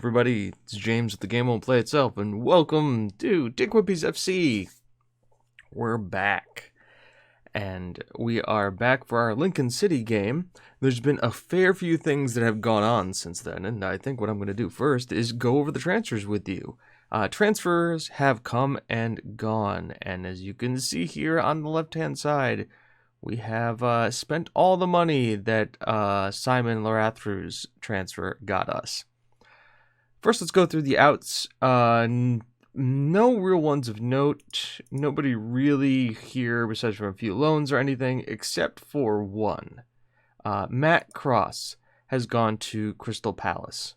everybody? It's James with The Game Won't Play Itself, and welcome to TGWPIS FC. We're back, and we are back for our Lincoln City game. There's been a fair few things that have gone on since then, and I think what I'm going to do first is go over the transfers with you. Transfers have come and gone, and as you can see here on the left-hand side, we have spent all the money that Simon Larathru's transfer got us. First, let's go through the outs. No real ones of note. Nobody really here, besides from a few loans or anything, except for one. Matt Cross has gone to Crystal Palace.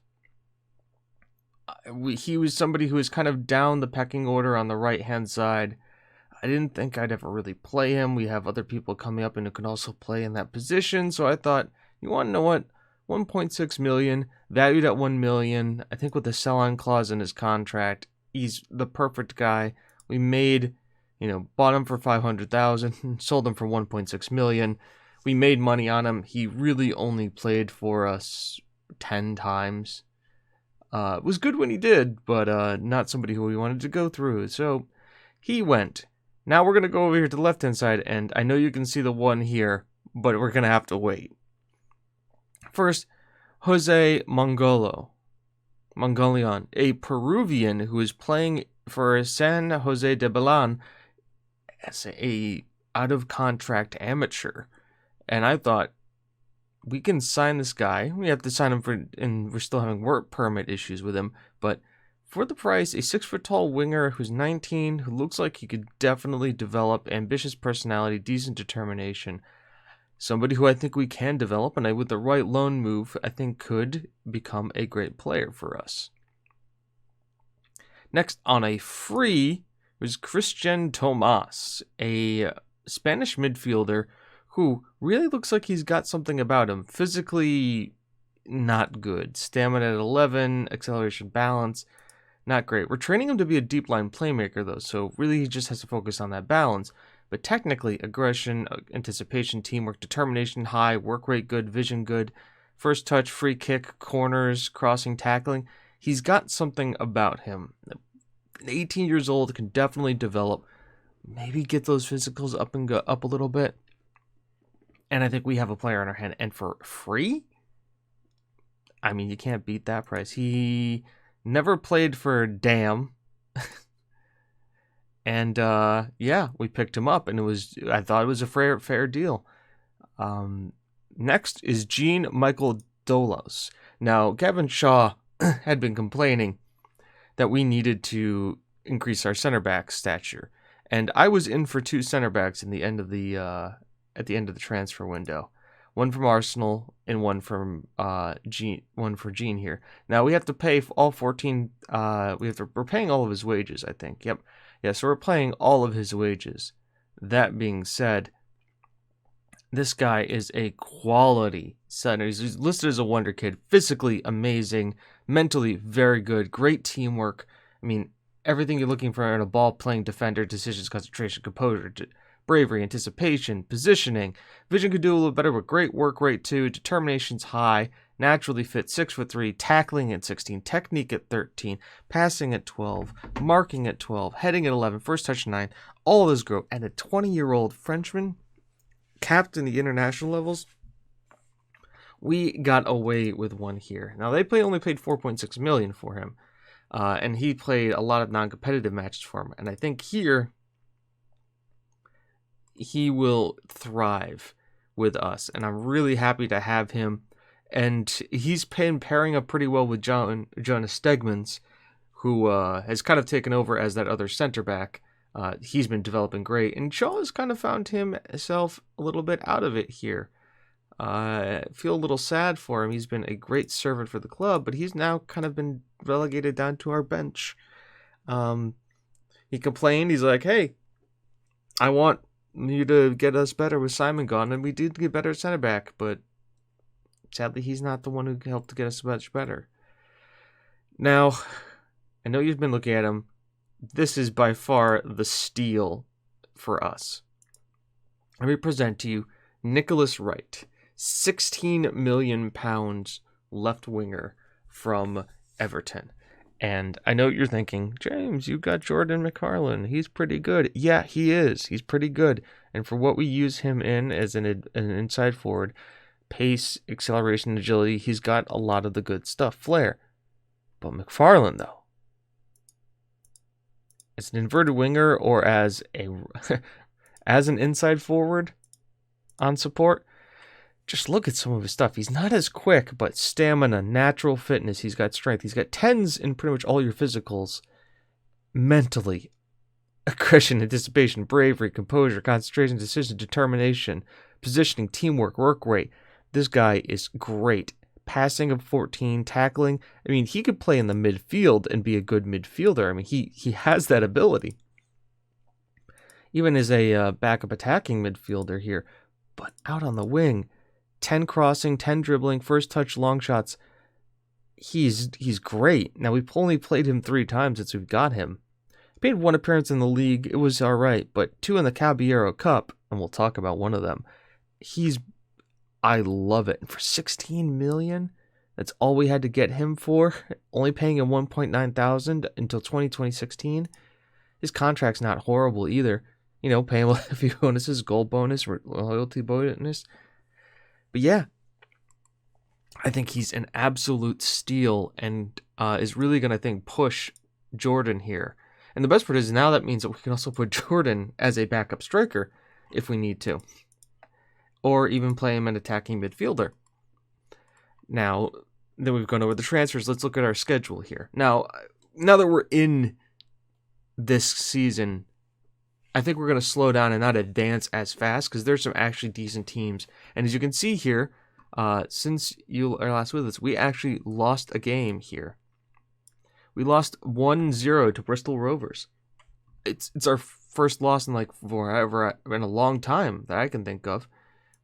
He was somebody who was kind of down the pecking order on the right-hand side. I didn't think I'd ever really play him. We have other people coming up and who can also play in that position. So I thought, you want to know what? 1.6 million, valued at 1 million. I think with the sell-on clause in his contract, he's the perfect guy. We made, bought him for 500,000, sold him for 1.6 million. We made money on him. He really only played for us 10 times. It was good when he did, but not somebody who we wanted to go through. So he went. Now we're going to go over here to the left-hand side, and I know you can see the one here, but we're going to have to wait. First, Jose Mongolian, a Peruvian who is playing for San Jose de Belán as a out-of-contract amateur. And I thought, we can sign this guy. We have to sign him and we're still having work permit issues with him, but for the price, a 6-foot-tall winger who's 19, who looks like he could definitely develop ambitious personality, decent determination. Somebody who I think we can develop, and with the right loan move, I think could become a great player for us. Next, on a free, was Christian Tomas, a Spanish midfielder who really looks like he's got something about him. Physically, not good. Stamina at 11, acceleration, balance, not great. We're training him to be a deep line playmaker, though, so really he just has to focus on that balance. But technically, aggression, anticipation, teamwork, determination high, work rate good, vision good, first touch, free kick, corners, crossing, tackling. He's got something about him. 18 years old, can definitely develop. Maybe get those physicals up and go up a little bit. And I think we have a player in our hand. And for free? I mean, you can't beat that price. He never played for Dam. And, we picked him up, and I thought it was a fair deal. Next is Jean Michael Dolos. Now, Gavin Shaw had been complaining that we needed to increase our center back stature. And I was in for 2 center backs at the end of the transfer window. One from Arsenal and one from one for Jean here. Now we have to pay all 14. We're paying all of his wages, I think. Yep. Yeah, so we're paying all of his wages. That being said, this guy is a quality center. He's listed as a wonder kid. Physically amazing. Mentally very good. Great teamwork. I mean, everything you're looking for in a ball-playing defender. Decisions, concentration, composure, bravery, anticipation, positioning. Vision could do a little better, but great work rate too. Determination's high. Naturally fit, 6'3", tackling at 16, technique at 13, passing at 12, marking at 12, heading at 11, first touch 9, all of this growth. And a 20-year-old Frenchman, capped in the international levels, we got away with one here. Now, they only paid $4.6 million for him, and he played a lot of non-competitive matches for him. And I think here, he will thrive with us, and I'm really happy to have him. And he's pairing up pretty well with Jonas Stegmans, who has kind of taken over as that other center back. He's been developing great, and Shaw has kind of found himself a little bit out of it here. I feel a little sad for him. He's been a great servant for the club, but he's now kind of been relegated down to our bench. He complained. He's like, hey, I want you to get us better with Simon gone, and we did get better at center back, but sadly, he's not the one who helped to get us much better. Now, I know you've been looking at him. This is by far the steal for us. Let me present to you Nicholas Wright, £16 million left winger from Everton. And I know what you're thinking, James, you got Jordan McFarlane. He's pretty good. Yeah, he is. He's pretty good. And for what we use him in as an inside forward, pace, acceleration, agility, he's got a lot of the good stuff. Flair. But McFarlane, though, as an inverted winger or as as an inside forward on support, just look at some of his stuff. He's not as quick, but stamina, natural fitness. He's got strength. He's got 10s in pretty much all your physicals. Mentally, aggression, anticipation, bravery, composure, concentration, decision, determination, positioning, teamwork, work rate. This guy is great. Passing of 14, tackling. I mean, he could play in the midfield and be a good midfielder. I mean, he has that ability. Even as a backup attacking midfielder here. But out on the wing, 10 crossing, 10 dribbling, first touch, long shots. He's great. Now, we've only played him 3 times since we've got him. He made 1 appearance in the league. It was all right. But 2 in the Caballero Cup, and we'll talk about one of them. I love it. And for 16 million, that's all we had to get him for. Only paying him 1.9 thousand until 2016. His contract's not horrible either. You know, paying a few bonuses, goal bonus, loyalty bonus. But yeah, I think he's an absolute steal and is really going to, I think, push Jordan here. And the best part is now that means that we can also put Jordan as a backup striker if we need to. Or even play him an attacking midfielder. Now, then we've gone over the transfers. Let's look at our schedule here. Now that we're in this season, I think we're going to slow down and not advance as fast because there's some actually decent teams. And as you can see here, since you are last with us, we actually lost a game here. We lost 1-0 to Bristol Rovers. It's our first loss in like forever, in a long time that I can think of.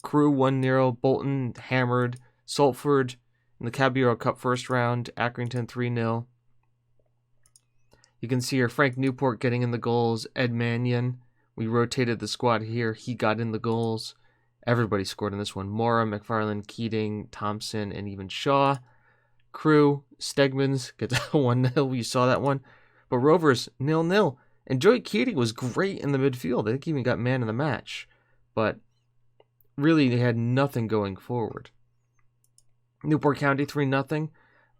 Crew 1-0, Bolton hammered, Salford in the Caballero Cup first round, Accrington 3-0. You can see here Frank Newport getting in the goals, Ed Mannion. We rotated the squad here. He got in the goals. Everybody scored in this one. Mora, McFarlane, Keating, Thompson, and even Shaw. Crew, Stegmans gets a 1-0. You saw that one. But Rovers, 0-0. And Joey Keating was great in the midfield. I think he even got man of the match. But really, they had nothing going forward. Newport County, 3-0.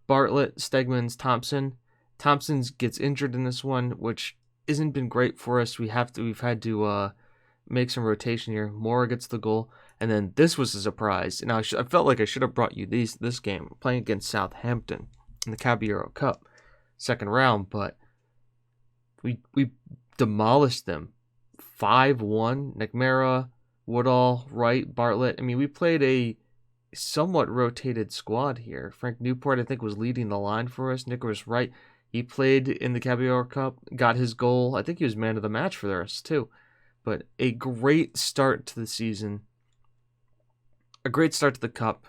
Bartlett, Stegmans, Thompson. Thompson gets injured in this one, which isn't been great for us. We've had to make some rotation here. Mora gets the goal, and then this was a surprise. Now I felt like I should have brought you this game, playing against Southampton in the Caballero Cup, second round, but we demolished them, 5-1. McMara, Woodall, Wright, Bartlett. I mean, we played a somewhat rotated squad here. Frank Newport, I think, was leading the line for us. Nicholas Wright. He played in the Caballero Cup, got his goal. I think he was man of the match for us, too. But a great start to the season. A great start to the Cup.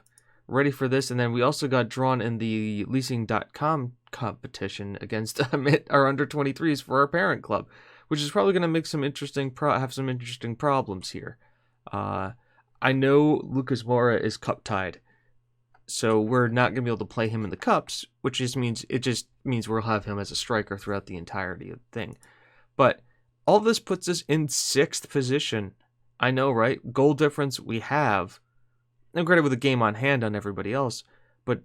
Ready for this. And then we also got drawn in the leasing.com competition against our under-23s for our parent club, which is probably going to make some interesting have some interesting problems here. I know Lucas Moura is cup tied. So we're not going to be able to play him in the cups, which just means we'll have him as a striker throughout the entirety of the thing. But all this puts us in 6th position. I know, right? Goal difference we have. And granted, with a game on hand on everybody else, but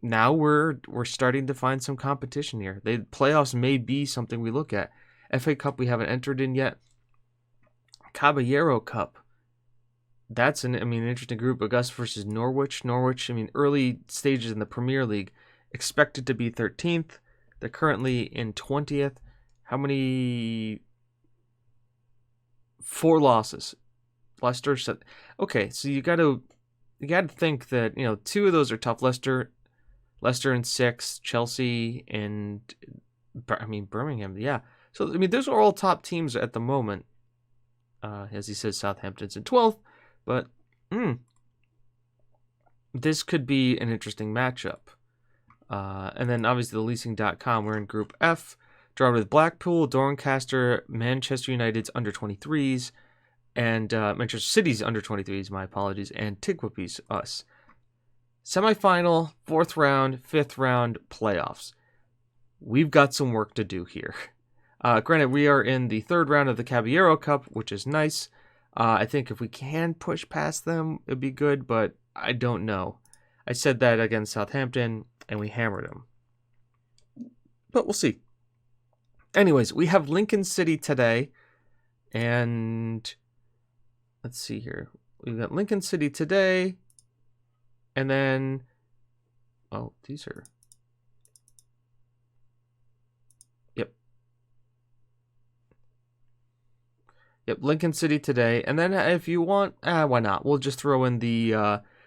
now we're starting to find some competition here. The playoffs may be something we look at. FA Cup we haven't entered in yet. Caballero Cup. That's an interesting group. Augusta versus Norwich. Norwich, early stages in the Premier League, expected to be 13th. They're currently in 20th. How many? 4 losses. Leicester said, okay, so you got to think that 2 of those are tough. Leicester in 6th, Chelsea and Birmingham. Yeah. So those are all top teams at the moment. As he says, Southampton's in 12th. But this could be an interesting matchup. And then obviously the leasing.com, we're in Group F, drawn with Blackpool, Doncaster, Manchester United's under-23s, and Manchester City's under-23s, my apologies, and TGWPIS, us. Semifinal, 4th round, 5th round playoffs. We've got some work to do here. Granted, we are in the 3rd round of the Caballero Cup, which is nice. I think if we can push past them, it'd be good, but I don't know. I said that against Southampton, and we hammered them. But we'll see. Anyways, we have Lincoln City today, and let's see here. We've got Lincoln City today, and then, oh, these are, Yep, Lincoln City today. And then if you want, why not? We'll just throw in the,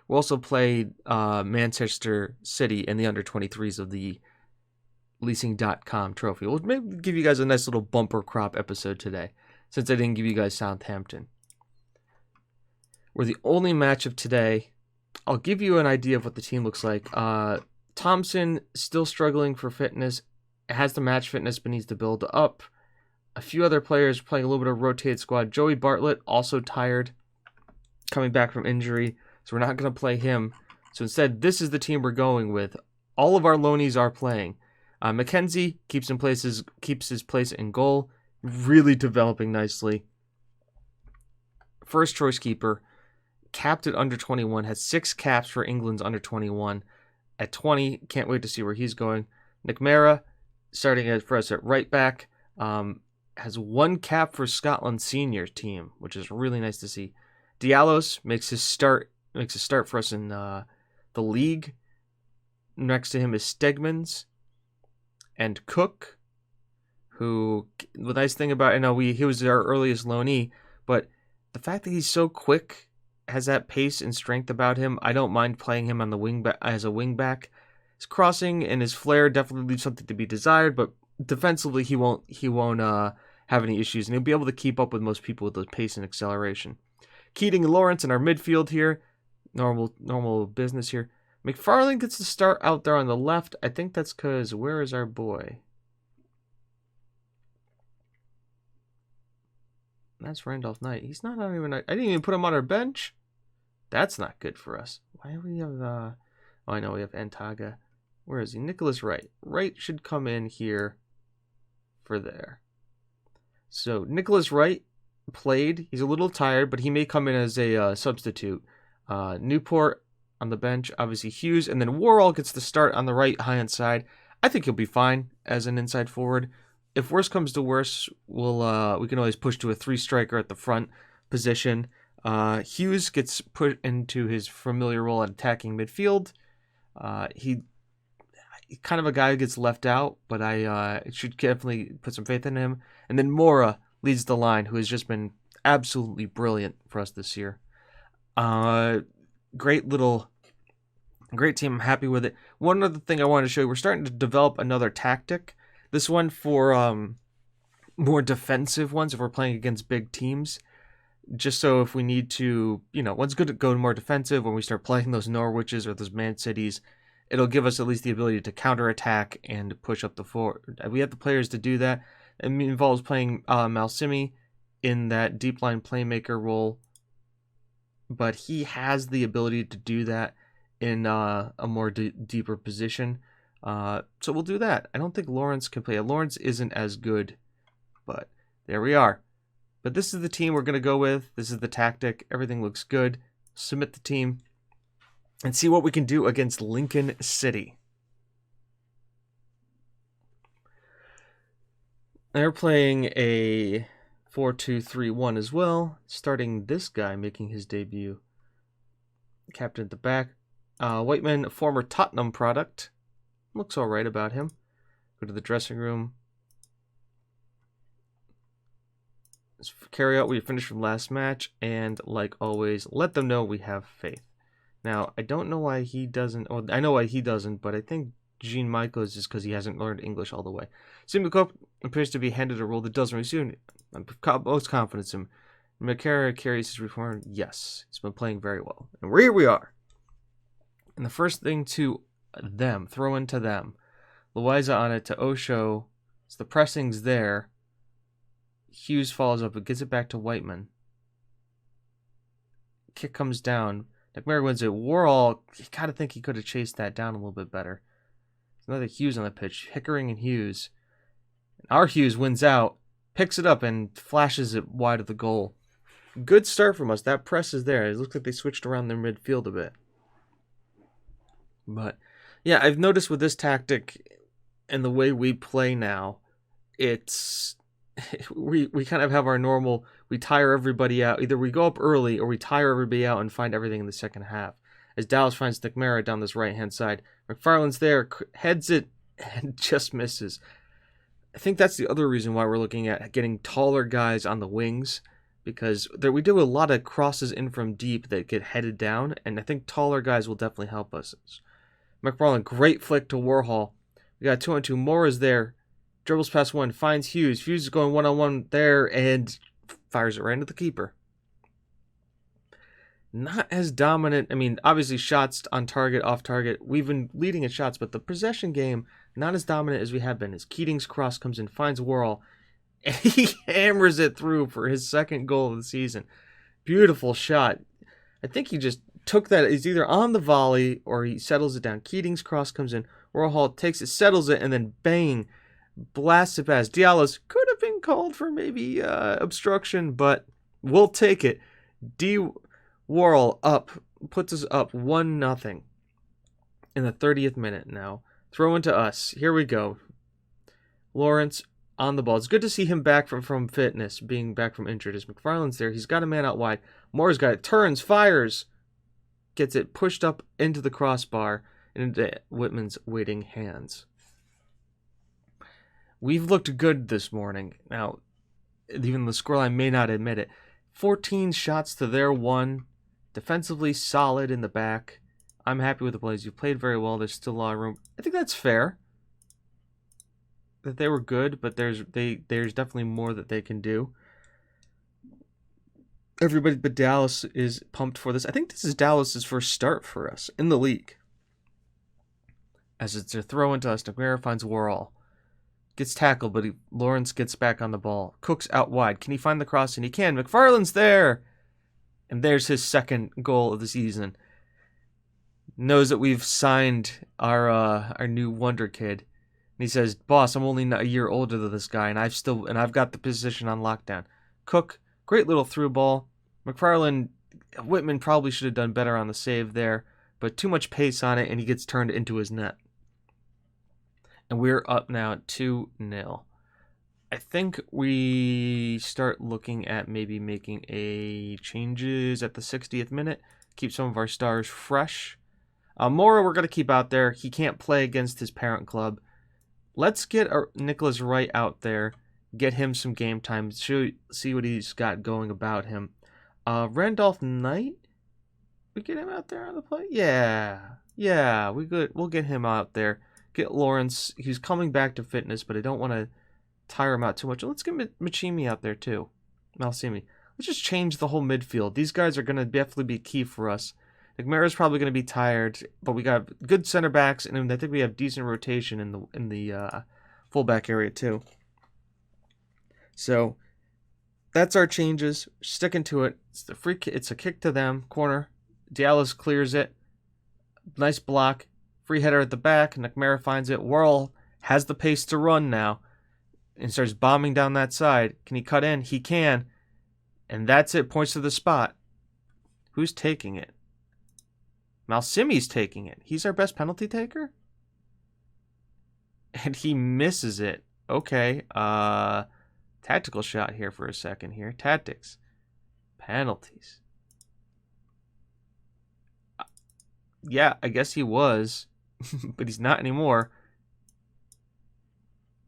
we'll also play Manchester City in the under-23s of the leasing.com trophy. We'll maybe give you guys a nice little bumper crop episode today, since I didn't give you guys Southampton. We're the only match of today. I'll give you an idea of what the team looks like. Thompson, still struggling for fitness, has the match fitness but needs to build up. A few other players playing a little bit of rotated squad. Joey Bartlett, also tired, coming back from injury, so we're not going to play him. So instead, this is the team we're going with. All of our loanies are playing. McKenzie keeps his place in goal, really developing nicely. First choice keeper, capped at under 21, has 6 caps for England's under 21. At 20, can't wait to see where he's going. Nick Mara, starting for us at right back, has 1 cap for Scotland's senior team, which is really nice to see. Diallos makes a start for us in the league. Next to him is Stegmans and Cook, who, the nice thing about, I know he was our earliest loanee, but the fact that he's so quick, has that pace and strength about him, I don't mind playing him on the wing as a wing back. His crossing and his flair definitely leave something to be desired, but defensively he won't have any issues, and he'll be able to keep up with most people with the pace and acceleration. Keating and Lawrence in our midfield here, normal business here. McFarlane gets the start out there on the left. I think that's because, where is our boy? That's Randolph Knight. He's not even, I didn't even put him on our bench. That's not good for us. Why do we have, oh, I know we have Antaga. Where is he? Nicholas Wright. Wright should come in here for there. So Nicholas Wright played. He's a little tired, but he may come in as a substitute. Newport on the bench, obviously Hughes, and then Worrell gets the start on the right hand side. I think he'll be fine as an inside forward. If worse comes to worse, we can always push to a 3 striker at the front position. Hughes gets put into his familiar role at attacking midfield. He kind of a guy who gets left out, but I should definitely put some faith in him. And then Mora leads the line, who has just been absolutely brilliant for us this year. Great team. I'm happy with it. One other thing I wanted to show you, we're starting to develop another tactic. This one for more defensive ones if we're playing against big teams. Just so if we need to, one's good to go more defensive when we start playing those Norwiches or those Man Cities. It'll give us at least the ability to counterattack and push up the forward. We have the players to do that. It involves playing Malsimi in that deep line playmaker role, but he has the ability to do that in a more deeper position. So we'll do that. I don't think Lawrence can play. Lawrence isn't as good, but there we are. But this is the team we're going to go with. This is the tactic. Everything looks good. Submit the team and see what we can do against Lincoln City. They're playing a 4-2-3-1 as well. Starting this guy making his debut. Captain at the back. Whiteman, a former Tottenham product. Looks all right about him. Go to the dressing room. Let's carry out what we finished from last match. And like always, let them know we have faith. Now, I don't know why he doesn't. Or I know why he doesn't, but I think Jean Michael is just because he hasn't learned English all the way. Simukop appears to be handed a role that doesn't resume. I'm most confident in him. McCara carries his reform. Yes, he's been playing very well. And here we are. And the first thing to them, throw into them. Loiza on it to Osho. So the pressing's there. Hughes follows up, but gets it back to Whiteman. Kick comes down. McMara wins it. Warhol, you gotta think he could have chased that down a little bit better. There's another Hughes on the pitch. Hickering and Hughes. Our Hughes wins out, picks it up, and flashes it wide of the goal. Good start from us. That press is there. It looks like they switched around their midfield a bit. But, yeah, I've noticed with this tactic and the way we play now, it's... we kind of have our normal... We tire everybody out. Either we go up early or we tire everybody out and find everything in the second half. As Dallas finds McMara down this right-hand side. McFarland's there, heads it, and just misses. I think that's the other reason why we're looking at getting taller guys on the wings, because we do a lot of crosses in from deep that get headed down, and I think taller guys will definitely help us. McFarland, great flick to Warhol. We got 2-on-2. Mora's there. Dribbles past one, finds Hughes. Hughes is going one-on-one there and fires it right into the keeper. Not as dominant. I mean, obviously shots on target, off target. We've been leading in shots, but the possession game, not as dominant as we have been. As Keating's cross comes in, finds Warhol, and he hammers it through for his second goal of the season. Beautiful shot. I think he just took that. He's either on the volley or he settles it down. Keating's cross comes in. Warhol takes it, settles it, and then bang, blasts it past. Diallo's could have been called for maybe obstruction, but we'll take it. Warhol up, puts us up 1-0 in the 30th minute now. Throw into us. Here we go. Lawrence on the ball. It's good to see him back from fitness, being back from injured. As McFarland's there, he's got a man out wide. Moore's got it. Turns, fires, gets it pushed up into the crossbar and into Whitman's waiting hands. We've looked good this morning. Now, even the scoreline may not admit it. 14 shots to their 1. Defensively solid in the back. I'm happy with the plays. You played very well. There's still a lot of room. I think that's fair. That they were good, but there's definitely more that they can do. Everybody but Dallas is pumped for this. I think this is Dallas's first start for us in the league. As it's a throw into us, McMara finds Warhol. Gets tackled, but Lawrence gets back on the ball. Cook's out wide. Can he find the cross? And he can. McFarland's there. And there's his second goal of the season. Knows that we've signed our new wonder kid. And he says, "Boss, I'm only a year older than this guy, and I've got the position on lockdown." Cook, great little through ball. McFarland, Whitman probably should have done better on the save there, but too much pace on it, and he gets turned into his net. And we're up now at 2-0. I think we start looking at maybe making changes at the 60th minute. Keep some of our stars fresh. Mora we're going to keep out there. He can't play against his parent club. Let's get Nicholas Wright out there. Get him some game time. See what he's got going about him. Randolph Knight? We get him out there on the play? Yeah, we'll get him out there. Get Lawrence. He's coming back to fitness, but I don't want to tire him out too much. Let's get Machimi out there too. Malsimi. Let's just change the whole midfield. These guys are going to definitely be key for us. McMara's probably going to be tired, but we got good center backs, and I think we have decent rotation in the fullback area too. So that's our changes. Sticking to it. It's a kick to them. Corner. Diallo clears it. Nice block. Free header at the back. McMara finds it. Whirl has the pace to run now and starts bombing down that side. Can he cut in? He can. And that's it. Points to the spot. Who's taking it? Malsimi's taking it. He's our best penalty taker? And he misses it. Okay. Tactical shot here for a second here. Tactics. Penalties. Yeah, I guess he was. But he's not anymore.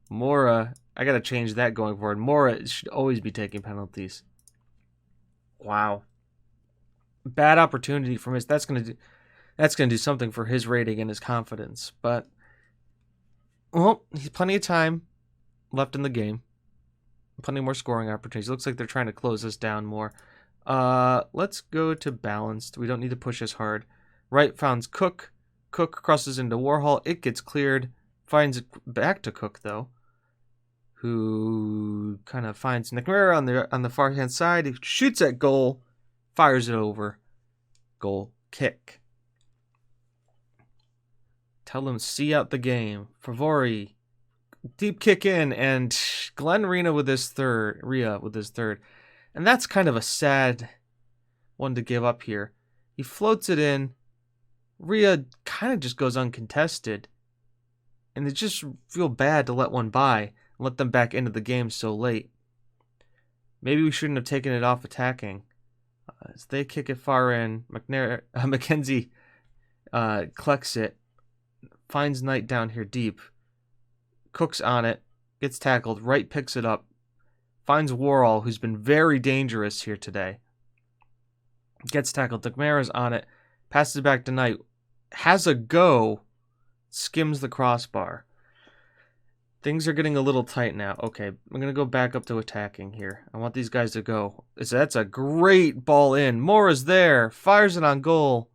Mora, I gotta change that going forward. Mora should always be taking penalties. Wow. Bad opportunity from his. That's gonna do something for his rating and his confidence. But well, he's plenty of time left in the game. Plenty more scoring opportunities. Looks like they're trying to close us down more. Let's go to balanced. We don't need to push as hard. Wright finds Cook. Cook crosses into Warhol. It gets cleared. Finds it back to Cook, though, who kind of finds McMara on the far-hand side. He shoots at goal. Fires it over. Goal. kick. Tell them see out the game. Favori, deep kick in, and Glenn Rhea with his third. And that's kind of a sad one to give up here. He floats it in. Rhea kind of just goes uncontested. And it just feel bad to let one by and let them back into the game so late. Maybe we shouldn't have taken it off attacking. As they kick it far in, McKenzie collects it, finds Knight down here deep, Cook's on it, gets tackled, Wright picks it up, finds Worrell, who's been very dangerous here today, gets tackled, McNamara's on it, passes it back to Knight, has a go, skims the crossbar. Things are getting a little tight now. Okay, I'm going to go back up to attacking here. I want these guys to go. That's a great ball in. Mora's there. Fires it on goal.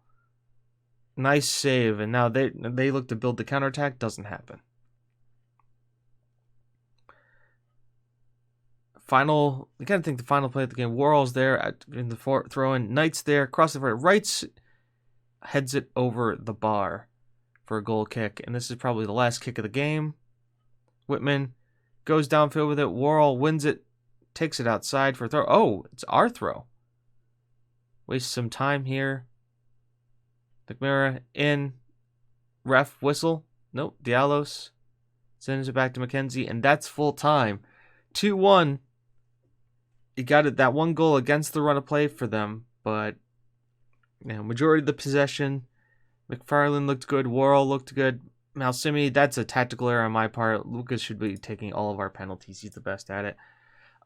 Nice save. And now they look to build the counterattack. Doesn't happen. You got to think the final play of the game. Worrell's there in the throw-in. Knight's there. Cross the right. Wright heads it over the bar for a goal kick. And this is probably the last kick of the game. Whitman goes downfield with it. Worrell wins it, takes it outside for a throw. Oh, it's our throw. Waste some time here. McNamara in. Ref whistle. Nope. Diallos sends it back to McKenzie, and that's full time. 2-1. You got it. That one goal against the run of play for them, but majority of the possession. McFarland looked good. Worrell looked good. Malsimi, that's a tactical error on my part. Lucas should be taking all of our penalties. He's the best at it.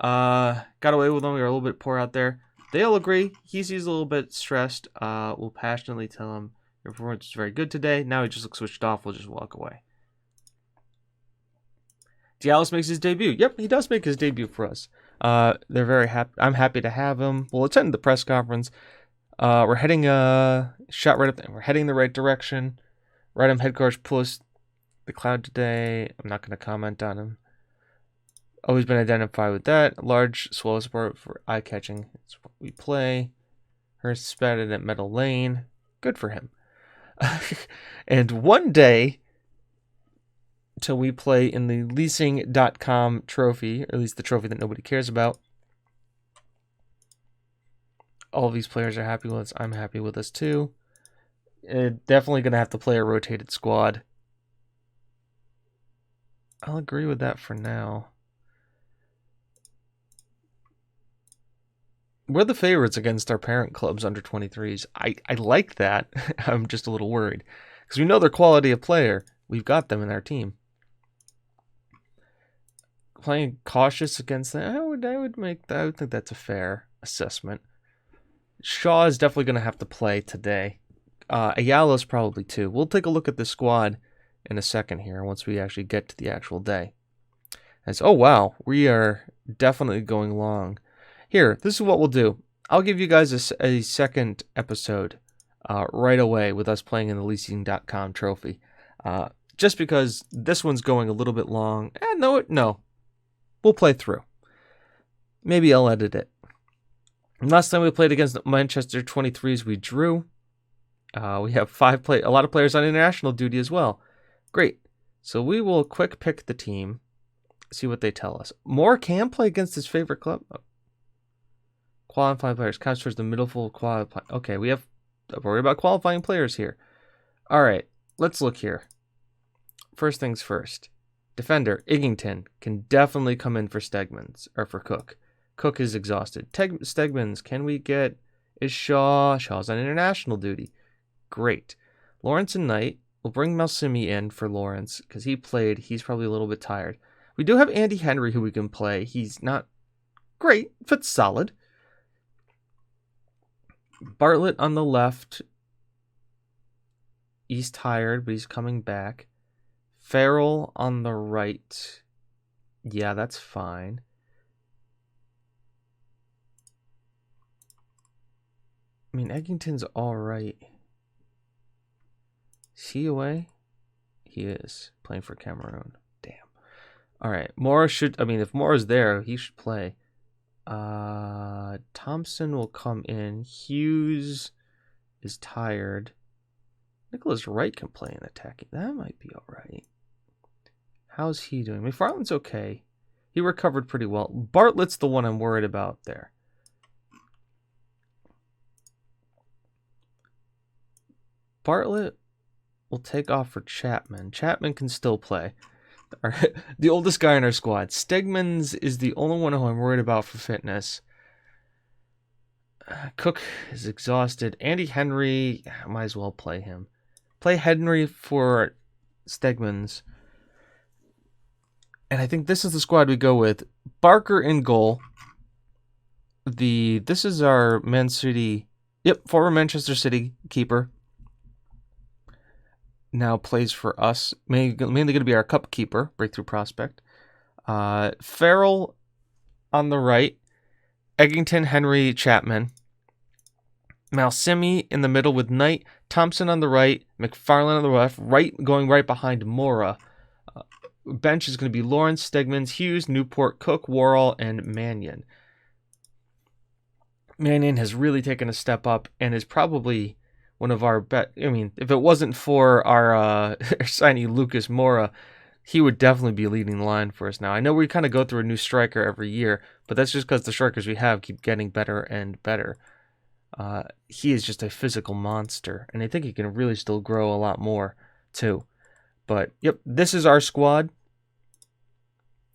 Got away with them. We were a little bit poor out there. They'll agree. He's a little bit stressed. We'll passionately tell him your performance is very good today. Now he just looks switched off. We'll just walk away. Diallos makes his debut. Yep, he does make his debut for us. They're very happy. I'm happy to have him. We'll attend the press conference. We're heading shot right up there. We're heading the right direction. Right head coach plus the cloud today. I'm not going to comment on him. Always been identified with that. Large, slow support for eye-catching. It's what we play. Hurst spatted at Meadow Lane. Good for him. And one day, till we play in the leasing.com trophy, or at least the trophy that nobody cares about. All of these players are happy with us. I'm happy with us too. Definitely going to have to play a rotated squad. I'll agree with that for now. We're the favorites against our parent clubs under 23s. I like that. I'm just a little worried. Because we know their quality of player. We've got them in our team. Playing cautious against them, I would think that's a fair assessment. Shaw is definitely going to have to play today. Ayala's probably too. We'll take a look at the squad in a second here once we actually get to the actual day. Oh wow, we are definitely going long. Here, this is what we'll do. I'll give you guys a second episode right away with us playing in the leasing.com trophy. Just because this one's going a little bit long. No. We'll play through. Maybe I'll edit it. Last time we played against Manchester 23s, we drew. We have a lot of players on international duty as well. Great. So we will quick pick the team, see what they tell us. Moore can play against his favorite club. Qualifying players. Counts towards the middle full qualifying. Okay, we have to worry about qualifying players here. All right, let's look here. First things first. Defender, Eggington, can definitely come in for Stegmans, or for Cook. Cook is exhausted. Stegmans, can we get... Is Shaw? Shaw's on international duty. Great. Lawrence and Knight. We'll bring Malsimi in for Lawrence because he played. He's probably a little bit tired. We do have Andy Henry who we can play. He's not great, but solid. Bartlett on the left. He's tired, but he's coming back. Farrell on the right. Yeah, that's fine. I mean, Eggington's all right. Is he away? He is. Playing for Cameroon. Damn. All right. if Mora's there, he should play. Thompson will come in. Hughes is tired. Nicholas Wright can play in attacking. That might be all right. How's he doing? McFarland's okay. He recovered pretty well. Bartlett's the one I'm worried about there. Bartlett will take off for Chapman. Chapman can still play. The oldest guy in our squad. Stegmans is the only one who I'm worried about for fitness. Cook is exhausted. Andy Henry, might as well play him. Play Henry for Stegmans. And I think this is the squad we go with. Barker in goal. This is our Man City, former Manchester City keeper. Now plays for us. Mainly going to be our cup keeper, breakthrough prospect. Farrell on the right. Eggington, Henry, Chapman. Malsimi in the middle with Knight. Thompson on the right. McFarland on the left. Going right behind Mora. Bench is going to be Lawrence, Stegmans, Hughes, Newport, Cook, Worrell, and Mannion. Mannion has really taken a step up and is probably one of our best. I mean, if it wasn't for our signing Lucas Mora, he would definitely be leading the line for us now. I know we kind of go through a new striker every year, but that's just because the strikers we have keep getting better and better. He is just a physical monster, and I think he can really still grow a lot more, too. But, this is our squad.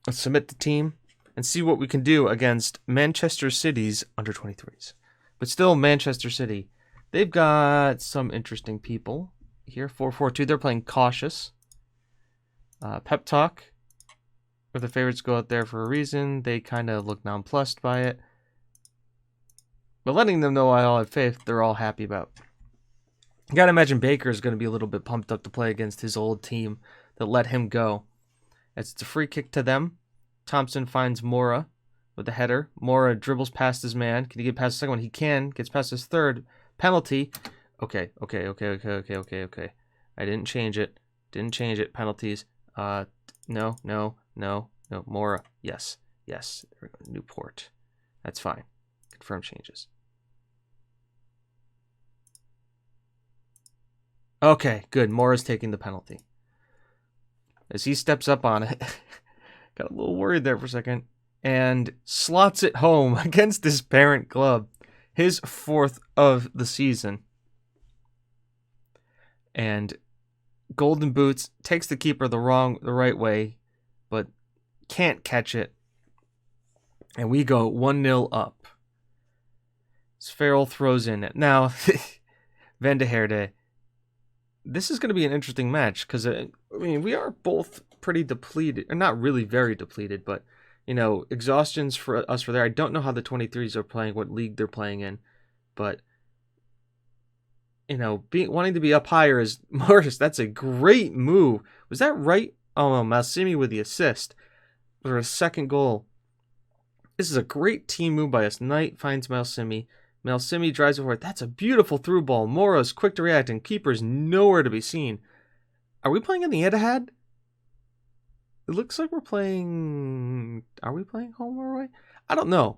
Let's submit the team and see what we can do against Manchester City's under-23s. But still, Manchester City. They've got some interesting people here. 4-4-2. They're playing cautious. Pep talk. Where the favorites go out there for a reason. They kind of look nonplussed by it. But letting them know I all have faith, they're all happy about. You got to imagine Baker is going to be a little bit pumped up to play against his old team that let him go. It's a free kick to them. Thompson finds Mora with the header. Mora dribbles past his man. Can he get past the second one? He can. Gets past his third. Penalty. Okay. I didn't change it. Penalties. No. Mora. Yes. Newport. That's fine. Confirm changes. Okay, good. Mora's taking the penalty. As he steps up on it, got a little worried there for a second, and slots it home against his parent club. His fourth of the season. And Golden Boots takes the keeper the right way, but can't catch it. And we go 1-0 up. Farrell throws in it. Now, Van de Herde. This is going to be an interesting match because, we are both pretty depleted. Or not really very depleted, but, exhaustion's for us for there. I don't know how the 23s are playing, what league they're playing in. But, wanting to be up higher is Morris. That's a great move. Was that right? Oh, no, Malsimi with the assist for a second goal. This is a great team move by us. Knight finds Malsimi. Malsimi drives it forward. That's a beautiful through ball. Mora's quick to react, and keeper's nowhere to be seen. Are we playing in the Etihad? It looks like we're playing... Are we playing home or away? I don't know.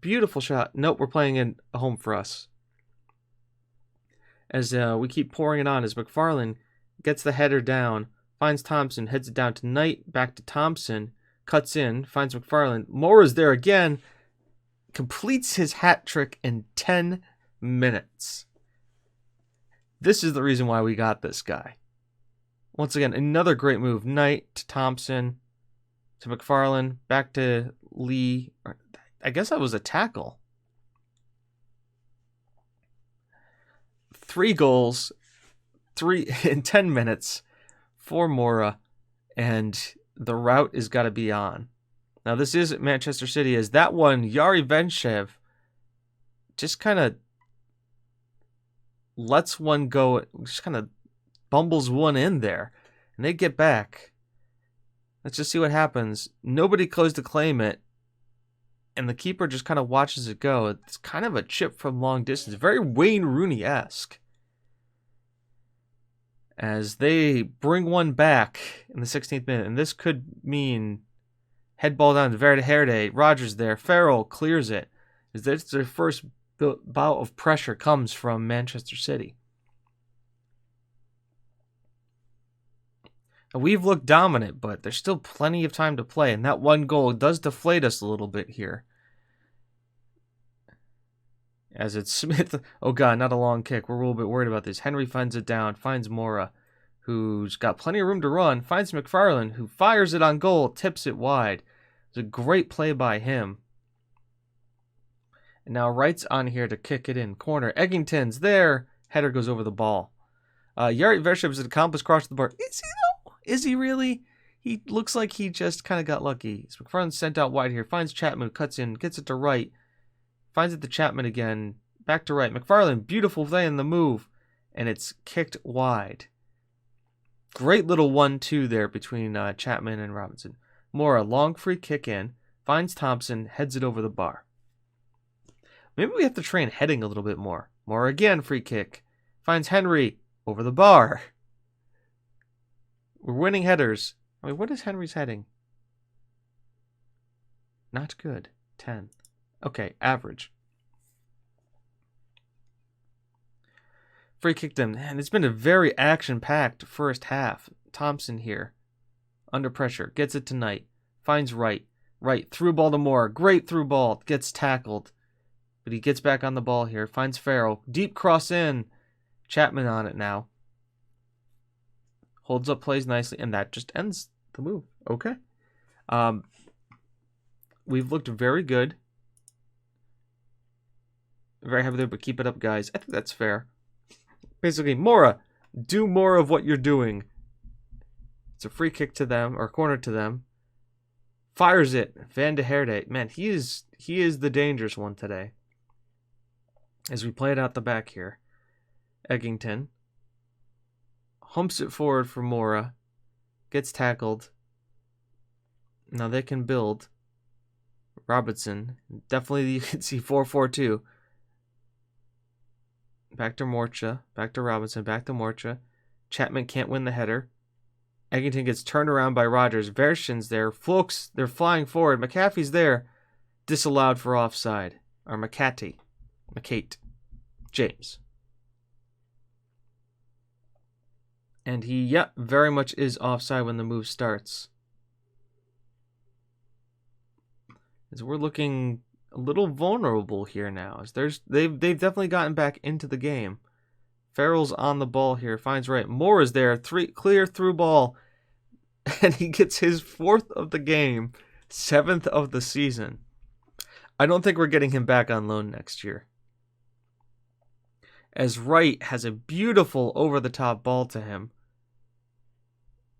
Beautiful shot. Nope, we're playing in a home for us. As we keep pouring it on, as McFarland gets the header down, finds Thompson, heads it down to Knight, back to Thompson, cuts in, finds McFarland. Mora's there again. Completes his hat trick in 10 minutes. This is the reason why we got this guy. Once again, another great move. Knight to Thompson to McFarland, back to Lee. I guess that was a tackle. 3 goals, 3 in 10 minutes for Mora, and the route has got to be on. Now, this is Manchester City. As that one, Yari Venchev just kind of lets one go, just kind of bumbles one in there, and they get back. Let's just see what happens. Nobody goes to claim it, and the keeper just kind of watches it go. It's kind of a chip from long distance, very Wayne Rooney-esque. As they bring one back in the 16th minute, and this could mean head ball down to Van de Herde. Rogers there. Farrell clears it. Is this their first bout of pressure comes from Manchester City. We've looked dominant, but there's still plenty of time to play, and that one goal does deflate us a little bit here. As it's Smith. Oh, God, not a long kick. We're a little bit worried about this. Henry finds it down, finds Mora, who's got plenty of room to run, finds McFarlane, who fires it on goal, tips it wide. It's a great play by him. And now Wright's on here to kick it in. Corner. Eggington's there. Header goes over the ball. Yari Vershev's an accomplished cross the bar. Is he, though? Is he really? He looks like he just kind of got lucky. So McFarlane's sent out wide here. Finds Chapman, cuts in, gets it to Wright. Finds it to Chapman again. Back to Wright. McFarlane, beautiful play in the move. And it's kicked wide. Great little 1-2 there between Chapman and Robinson. Mora, long free kick in. Finds Thompson, heads it over the bar. Maybe we have to train heading a little bit more. Mora again, free kick. Finds Henry, over the bar. We're winning headers. I mean, what is Henry's heading? Not good. 10. Okay, average. Free kicked him. And it's been a very action-packed first half. Thompson here. Under pressure. Gets it to Knight. Finds Wright. Wright, through ball to Moore. Great through ball. Gets tackled. But he gets back on the ball here. Finds Farrell. Deep cross in. Chapman on it now. Holds up, plays nicely. And that just ends the move. Okay. We've looked very good. Very happy there, but keep it up, guys. I think that's fair. Basically, Mora, do more of what you're doing. It's a free kick to them, or corner to them. Fires it. Van de Herde. Man, he is the dangerous one today. As we play it out the back here. Eggington. Humps it forward for Mora. Gets tackled. Now they can build. Robinson. Definitely you can see 4-4-2. Back to Morcha. Back to Robinson. Back to Morcha. Chapman can't win the header. Eggington gets turned around by Rogers. Vershin's there. Flukes, they're flying forward. McAfee's there. Disallowed for offside. Or McCate. James. And he, very much is offside when the move starts. As we're looking a little vulnerable here now. As they've definitely gotten back into the game. Farrell's on the ball here. Finds Wright. Moore is there. Clear through ball. And he gets his 4th of the game. 7th of the season. I don't think we're getting him back on loan next year. As Wright has a beautiful over-the-top ball to him.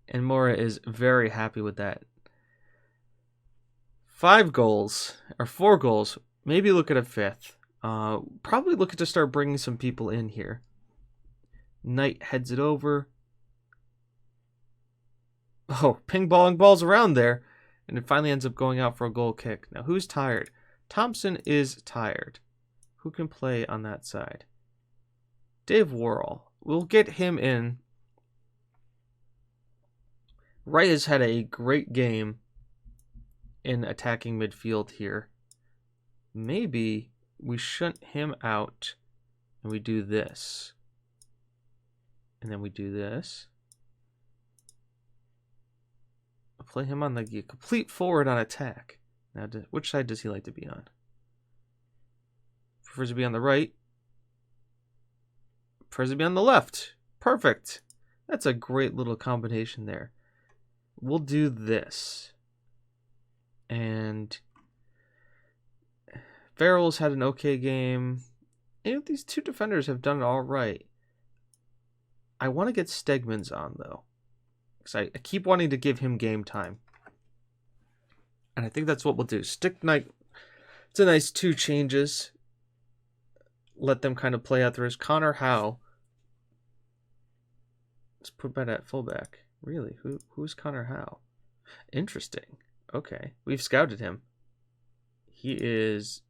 And Mora is very happy with that. 5 goals, or 4 goals. Maybe look at a 5th. Probably looking to start bringing some people in here. Knight heads it over. Oh, ping-balling balls around there. And it finally ends up going out for a goal kick. Now, who's tired? Thompson is tired. Who can play on that side? Dave Worrell. We'll get him in. Wright has had a great game in attacking midfield here. Maybe we shunt him out and we do this. And then we do this. I'll play him on the complete forward on attack. Now, which side does he like to be on? Prefers to be on the right. Prefers to be on the left. Perfect. That's a great little combination there. We'll do this. And Farrell's had an okay game. And these 2 defenders have done it all right. I want to get Stegman's on, though. Because I keep wanting to give him game time. And I think that's what we'll do. Stick Knight. It's a nice 2 changes. Let them kind of play out. There is Connor Howe. Let's put that at fullback. Really? Who's Connor Howe? Interesting. Okay. We've scouted him. He is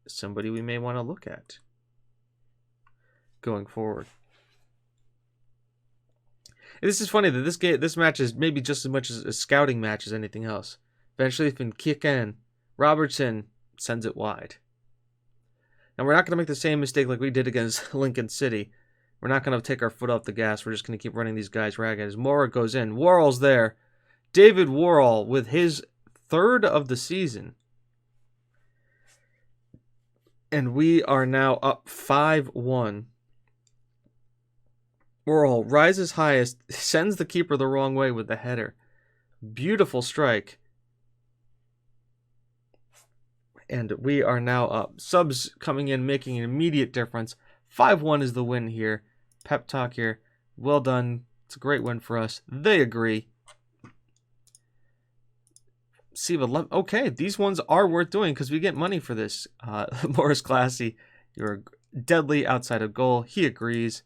somebody we may want to look at going forward. This is funny that this match is maybe just as much as a scouting match as anything else. Eventually, if we kick in, Robertson sends it wide. And we're not going to make the same mistake like we did against Lincoln City. We're not going to take our foot off the gas. We're just going to keep running these guys ragged. As Mora goes in. Worrell's there. David Worrell with his 3rd of the season. And we are now up 5-1. Worrell rises highest, sends the keeper the wrong way with the header. Beautiful strike. And we are now up. Subs coming in, making an immediate difference. 5-1 is the win here. Pep talk here. Well done. It's a great win for us. They agree. Siva, okay, these ones are worth doing because we get money for this. Morris Classy, you're deadly outside of goal. He agrees.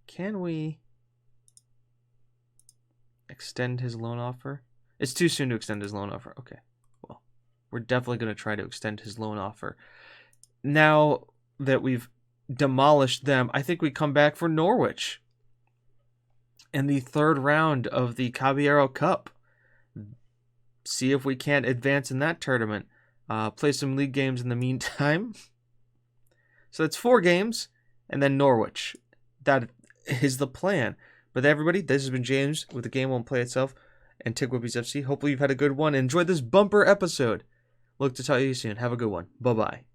Can we extend his loan offer? It's too soon to extend his loan offer. Okay, well, we're definitely going to try to extend his loan offer. Now that we've demolished them, I think we come back for Norwich in the 3rd round of the Caballero Cup. See if we can't advance in that tournament. Play some league games in the meantime. So that's 4 games, and then Norwich. That is the plan. But everybody, this has been James with The Game Won't Play Itself and TGWPIS FC. Hopefully you've had a good one. Enjoy this bumper episode. Look to talk to you soon. Have a good one. Bye-bye.